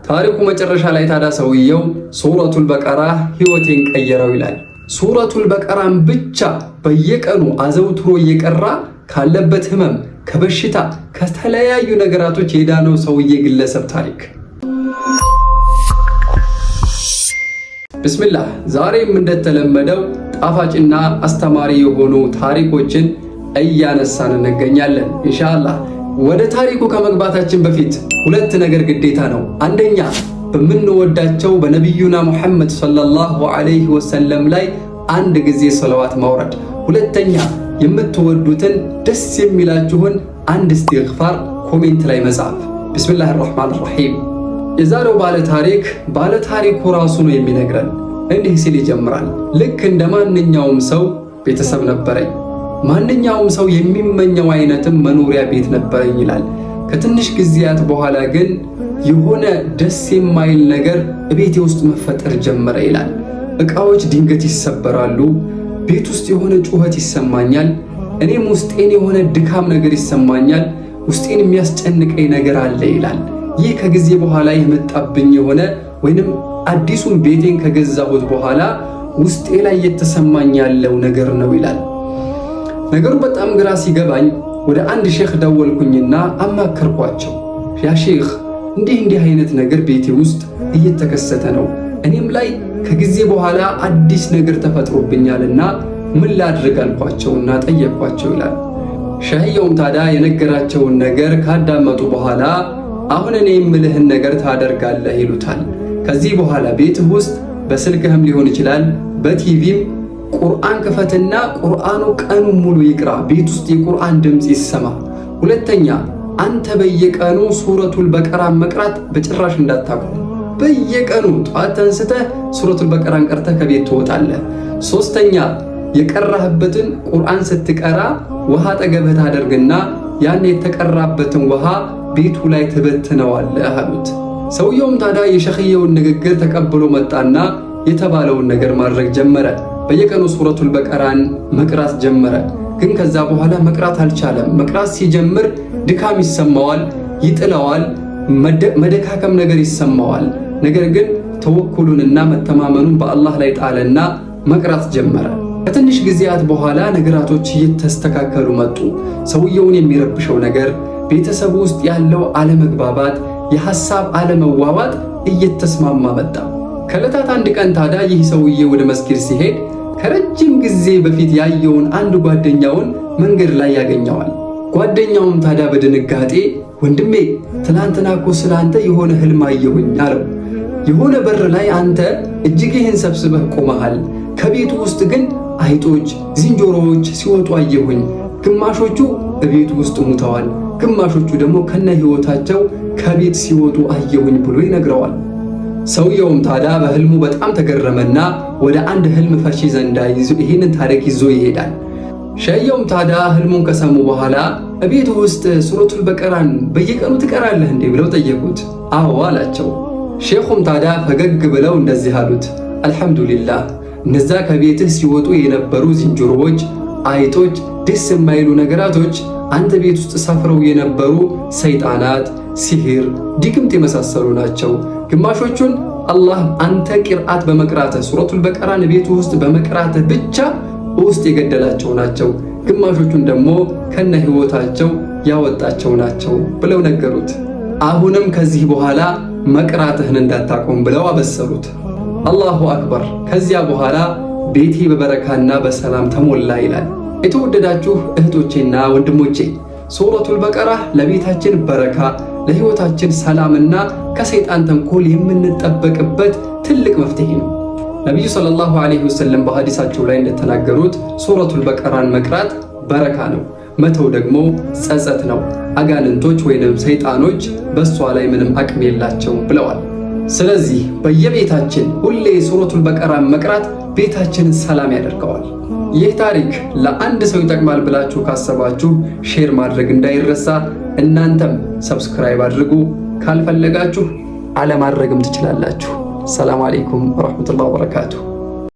ታሪኩ መጨረሻ ላይ ታዲያ ሰውየው ሱረቱል በቀራ ህይወቴን ቀየረው ይላል። ሱረቱል በቀራን ብቻ በየቀኑ አዘውትሮ እየቀራ ካለበት ህመም፣ ከበሽታ፣ ከተለያዩ ነገራቶች የዳነው ሰውዬ ግለሰብ ታሪክ። ቢስሚላህ ዛሬም እንደተለመደው ጣፋጭና አስተማሪ የሆኑ ታሪኮችን እያነሳን እንገኛለን ኢንሻአላህ። ወደ ታሪኩ ከመግባታችን በፊት ሁለት ነገር ግዴታ ነው። አንደኛ በምንወዳቸው በነቢዩና ሙሐመድ ሰለላሁ ዐለይሂ ወሰለም ላይ አንድ ጊዜ ሰለዋት ማውረድ፣ ሁለተኛ የምትወዱትን ደስ የሚላችሁን አንድ ኢስቲግፋር ኮሜንት ላይ መጻፍ። ቢስሚላሂር ረህማኒር ረሂም። የዛሬው ባለ ታሪኩ ራሱ ነው የሚነግረን። እንዲህ ሲል ይጀምራል። ልክ እንደ ማንኛውም ሰው ቤተሰብ ነበረኝ። ማንኛውም ሰው የሚመኘው አይነትም መኖሪያ ቤት ነበረኝ ይላል። ከትንሽ ጊዜያት በኋላ ግን የሆነ ደስ የማይል ነገር ቤቴ ውስጥ መፈጠር ጀመረ ይላል። ዕቃዎች ድንገት ይሰበራሉ። ቤት ውስጥ የሆነ ጩኸት ይሰማኛል። እኔም ውስጤን የሆነ ድካም ነገር ይሰማኛል። ውስጤን የሚያስጨንቀኝ ነገር አለ ይላል። ይህ ከጊዜ በኋላ የመጣብኝ የሆነ ወይንም አዲሱን ቤቴን ከገዛሁት በኋላ ውስጤ ላይ የተሰማኝ ያለው ነገር ነው ይላል። ነገሩ በጣም ግራ ሲገባኝ ወደ አንድ ሼኽ ደወልኩኝና አማከርኳቸው። ያ ሼኽ እንዲህ አይነት ነገር ቤቴ ውስጥ እየተከሰተ ነው፣ እኔም ላይ ከጊዜ በኋላ አዲስ ነገር ተፈጥሮብኛልና ምን ላድርግ አልኳቸውና ጠየቅኳቸው ይላል። ሸህየውም ታዲያ የነገራቸውን ነገር ካዳመጡ በኋላ አሁን እኔ የምልህን ነገር ታደርጋለህ ይሉታል። ከዚህ በኋላ ቤትህ ውስጥ በስልክህም ሊሆን ይችላል በቲቪም ቁርአን ክፈትና ቁርአኑ ቀኑን ሙሉ ይቅራ። ቤት ውስጥ የቁርአን ድምፅ ይሰማ። ሁለተኛ አንተ በየቀኑ ሱረቱል በቀራን መቅራት በጭራሽ እንዳታቆም። በየቀኑ ጧት ተንስተህ ሱረቱል በቀራን ቀርተህ ከቤት ትወጣለህ። ሶስተኛ የቀራህበትን ቁርአን ስትቀራ ውሃ አጠገብህ ታደርግና ያን የተቀራበትን ውሃ ቤቱ ላይ ትበትነዋለህ አሉት። ሰውየውም ታዲያ የሸኽየውን ንግግር ተቀብሎ መጣና የተባለውን ነገር ማድረግ ጀመረ። በየቀኑ ሱረቱል በቀራን መቅራት ጀመረ። ግን ከዛ በኋላ መቅራት አልቻለም። መቅራት ሲጀምር ድካም ይሰማዋል፣ ይጥለዋል፣ መደካከም ነገር ይሰማዋል። ነገር ግን ተወኩሉንና መተማመኑን በአላህ ላይ ጣለና መቅራት ጀመረ። ከትንሽ ጊዜያት በኋላ ነገራቶች እየተስተካከሉ መጡ። ሰውየውን የሚረብሸው ነገር፣ ቤተሰቡ ውስጥ ያለው አለመግባባት፣ የሐሳብ አለመዋዋጥ እየተስማማ መጣ። ከዕለታት አንድ ቀን ታዲያ ይህ ሰውዬ ወደ መስጊድ ሲሄድ ከረጅም ጊዜ በፊት ያየውን አንድ ጓደኛውን መንገድ ላይ ያገኘዋል። ጓደኛውም ታዲያ በድንጋጤ ወንድሜ ትናንትና እኮ ስላንተ የሆነ ህልም አየሁኝ አለው። የሆነ በር ላይ አንተ እጅግህን ሰብስበህ ቆመሃል። ከቤቱ ውስጥ ግን አይጦች፣ ዝንጀሮዎች ሲወጡ አየሁኝ። ግማሾቹ እቤቱ ውስጥ ሙተዋል፣ ግማሾቹ ደግሞ ከነ ህይወታቸው ከቤት ሲወጡ አየሁኝ ብሎ ይነግረዋል። ሰውየውም ታዲያ በህልሙ በጣም ተገረመና ወደ አንድ ህልም ፈቺ ዘንዳ ይህንን ታሪክ ይዞ ይሄዳል። ሸየውም ታዲያ ህልሙን ከሰሙ በኋላ እቤቱ ውስጥ ሱረቱል በቀራን በየቀኑ ትቀራለህ እንዴ ብለው ጠየቁት። አዎ አላቸው። ሼኹም ታዲያ ፈገግ ብለው እንደዚህ አሉት፣ አልሐምዱሊላህ እነዛ ከቤትህ ሲወጡ የነበሩ ዝንጀሮዎች፣ አይጦች፣ ደስ የማይሉ ነገራቶች አንተ ቤት ውስጥ ሰፍረው የነበሩ ሰይጣናት፣ ሲህር፣ ድግምት የመሳሰሉ ናቸው። ግማሾቹን አላህ አንተ ቂርአት በመቅራትህ ሱረቱል በቀራን ቤቱ ውስጥ በመቅራትህ ብቻ ውስጥ የገደላቸው ናቸው። ግማሾቹን ደግሞ ከነ ህይወታቸው ያወጣቸው ናቸው ብለው ነገሩት። አሁንም ከዚህ በኋላ መቅራትህን እንዳታቆም ብለው አበሰሩት። አላሁ አክበር። ከዚያ በኋላ ቤቴ በበረካና በሰላም ተሞላ ይላል። የተወደዳችሁ እህቶቼና ወንድሞቼ ሱረቱል በቀራ ለቤታችን በረካ፣ ለህይወታችን ሰላምና ከሰይጣን ተንኮል የምንጠበቅበት ትልቅ መፍትሄ ነው። ነቢዩ ሰለላሁ ዐለይሂ ወሰለም በሐዲሳቸው ላይ እንደተናገሩት ሱረቱል በቀራን መቅራት በረካ ነው፣ መተው ደግሞ ጸጸት ነው። አጋንንቶች ወይንም ሰይጣኖች በሷ ላይ ምንም አቅም የላቸውም ብለዋል። ስለዚህ በየቤታችን ሁሌ ሱረቱል በቀራን መቅራት ቤታችንን ሰላም ያደርገዋል። ይህ ታሪክ ለአንድ ሰው ይጠቅማል ብላችሁ ካሰባችሁ ሼር ማድረግ እንዳይረሳ። እናንተም ሰብስክራይብ አድርጉ። ካልፈለጋችሁ አለማድረግም ትችላላችሁ። ሰላም አለይኩም ወራህመቱላሂ ወበረካቱሁ።